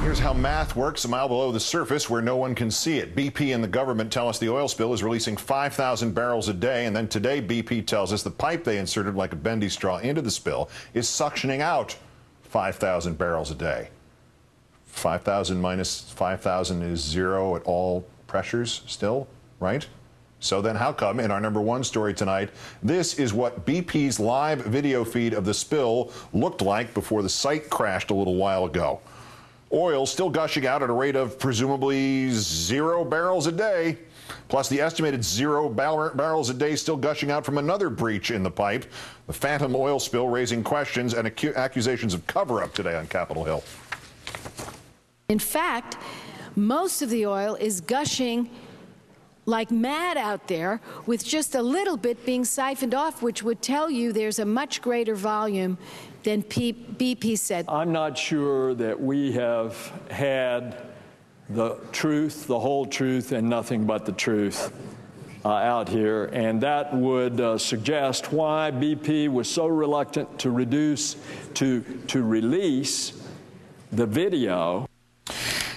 Here's how math works a mile below the surface where no one can see it. BP and the government tell us the oil spill is releasing 5,000 barrels a day, and then today BP tells us the pipe they inserted like a bendy straw into the spill is suctioning out 5,000 barrels a day. 5,000 minus 5,000 is zero at all pressures still, right? So then how come in our #1 story tonight, this is what BP's live video feed of the spill looked like before the site crashed a little while ago. Oil still gushing out at a rate of presumably 0 barrels a day, plus the estimated 0 barrels a day still gushing out from another breach in the pipe. The phantom oil spill raising questions and accusations of cover-up today on Capitol Hill. In fact, most of the oil is gushing like mad out there, with just a little bit being siphoned off, which would tell you there's a much greater volume than BP said. I'm not sure that we have had the truth, the whole truth, and nothing but the truth out here, and that would suggest why BP was so reluctant to release the video.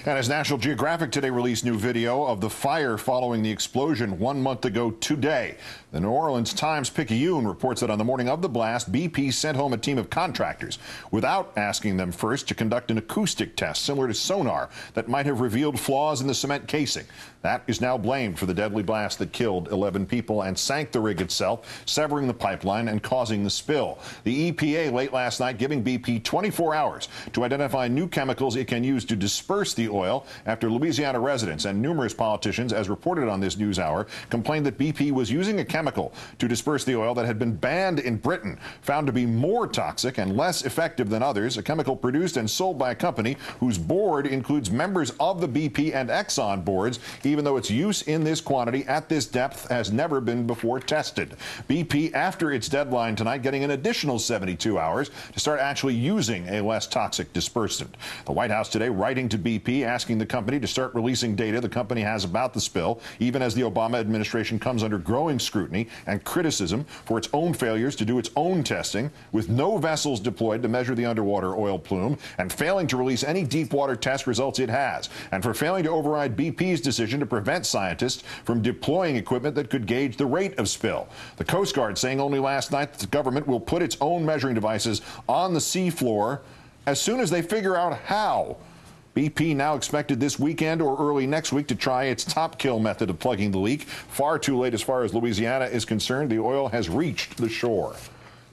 And as National Geographic today released new video of the fire following the explosion 1 month ago today. The New Orleans Times-Picayune reports that on the morning of the blast, BP sent home a team of contractors without asking them first to conduct an acoustic test similar to sonar that might have revealed flaws in the cement casing. That is now blamed for the deadly blast that killed 11 people and sank the rig itself, severing the pipeline and causing the spill. The EPA late last night giving BP 24 hours to identify new chemicals it can use to disperse the oil after Louisiana residents and numerous politicians, as reported on this news hour, complained that BP was using a chemical to disperse the oil that had been banned in Britain, found to be more toxic and less effective than others, a chemical produced and sold by a company whose board includes members of the BP and Exxon boards, even though its use in this quantity at this depth has never been before tested. BP, after its deadline tonight, getting an additional 72 hours to start actually using a less toxic dispersant. The White House today writing to BP asking the company to start releasing data the company has about the spill, even as the Obama administration comes under growing scrutiny and criticism for its own failures to do its own testing, with no vessels deployed to measure the underwater oil plume, and failing to release any deep water test results it has, and for failing to override BP's decision to prevent scientists from deploying equipment that could gauge the rate of spill. The Coast Guard saying only last night that the government will put its own measuring devices on the seafloor as soon as they figure out how. BP now expected this weekend or early next week to try its top kill method of plugging the leak. Far too late as far as Louisiana is concerned. The oil has reached the shore.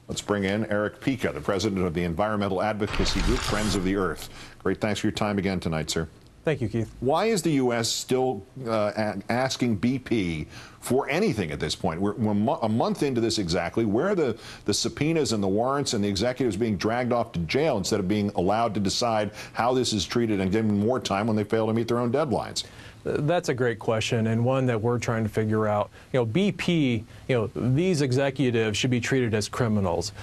Let's bring in Eric Pica, the president of the environmental advocacy group Friends of the Earth. Great, thanks for your time again tonight, sir. Thank you, Keith. Why is the U.S. still asking BP for anything at this point? We're a month into this exactly. Where are the subpoenas and the warrants and the executives being dragged off to jail instead of being allowed to decide how this is treated and given more time when they fail to meet their own deadlines? That's a great question, and one that we're trying to figure out. BP, these executives should be treated as criminals.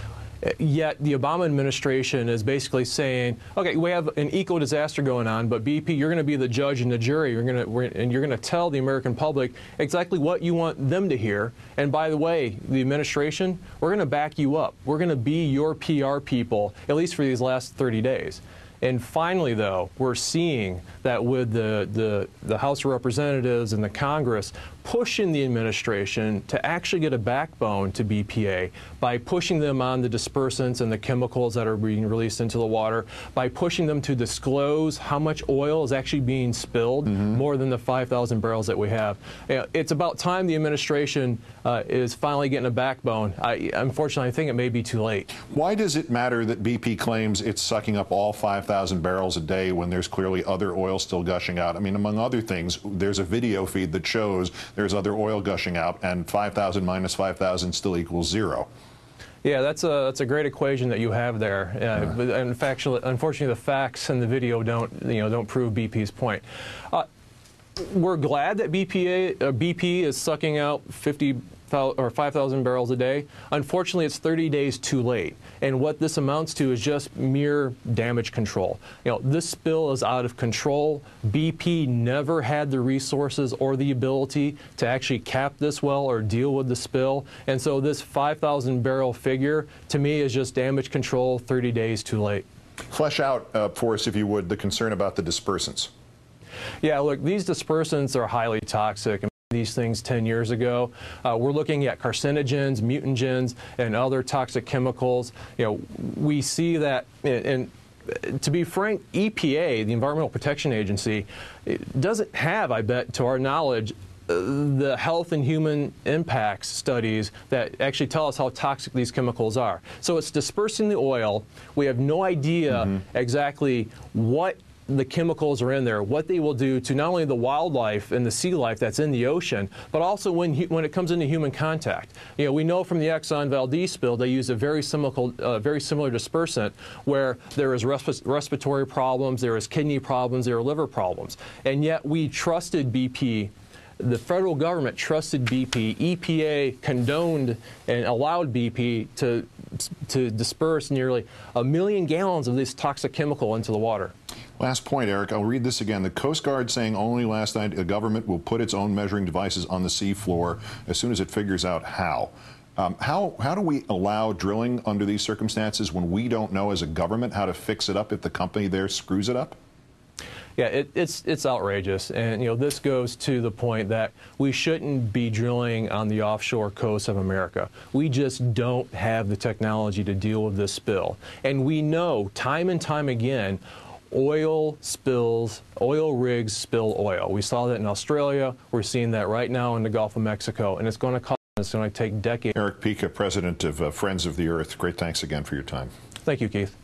Yet the Obama administration is basically saying, okay, we have an eco disaster going on, but BP, you're going to be the judge and the jury. You're going to tell the American public exactly what you want them to hear. And by the way, the administration, we're going to back you up. We're going to be your PR people, at least for these last 30 days. And finally, though, we're seeing that with the House of Representatives and the Congress pushing the administration to actually get a backbone to BPA by pushing them on the dispersants and the chemicals that are being released into the water, by pushing them to disclose how much oil is actually being spilled, more than the 5,000 barrels that we have. It's about time the administration is finally getting a backbone. Unfortunately, I think it may be too late. Why does it matter that BP claims it's sucking up all 5,000 barrels a day when there's clearly other oil still gushing out? I mean, among other things, there's a video feed that shows there's other oil gushing out, and 5,000 minus 5,000 still equals 0. Yeah, that's a great equation that you have there. But in fact, unfortunately, the facts in the video don't prove BP's point. We're glad that BP is sucking out 5,000 barrels a day. Unfortunately, it's 30 days too late. And what this amounts to is just mere damage control. This spill is out of control. BP never had the resources or the ability to actually cap this well or deal with the spill. And so this 5,000 barrel figure, to me, is just damage control 30 days too late. Flesh out for us, if you would, the concern about the dispersants. Yeah, look, these dispersants are highly toxic. These things 10 years ago. We're looking at carcinogens, mutagens, and other toxic chemicals. We see that, and to be frank, EPA, the Environmental Protection Agency, doesn't have, I bet, to our knowledge, the health and human impacts studies that actually tell us how toxic these chemicals are. So it's dispersing the oil. We have no idea exactly what the chemicals are in there, what they will do to not only the wildlife and the sea life that's in the ocean, but also when it comes into human contact. We know from the Exxon Valdez spill they use a very similar dispersant where there is respiratory problems, there is kidney problems, there are liver problems, and yet we trusted BP. The federal government trusted BP. EPA condoned and allowed BP to disperse nearly 1 million gallons of this toxic chemical into the water. Last point, Eric. I'll read this again. The Coast Guard saying only last night the government will put its own measuring devices on the sea floor as soon as it figures out how. How do we allow drilling under these circumstances when we don't know as a government how to fix it up if the company there screws it up? Yeah, it's outrageous, and this goes to the point that we shouldn't be drilling on the offshore coast of America. We just don't have the technology to deal with this spill, and we know time and time again, oil rigs spill oil. We saw that in Australia. We're seeing that right now in the Gulf of Mexico, and it's going to take decades. Eric Pica, president of Friends of the Earth. Great thanks again for your time. Thank you, Keith.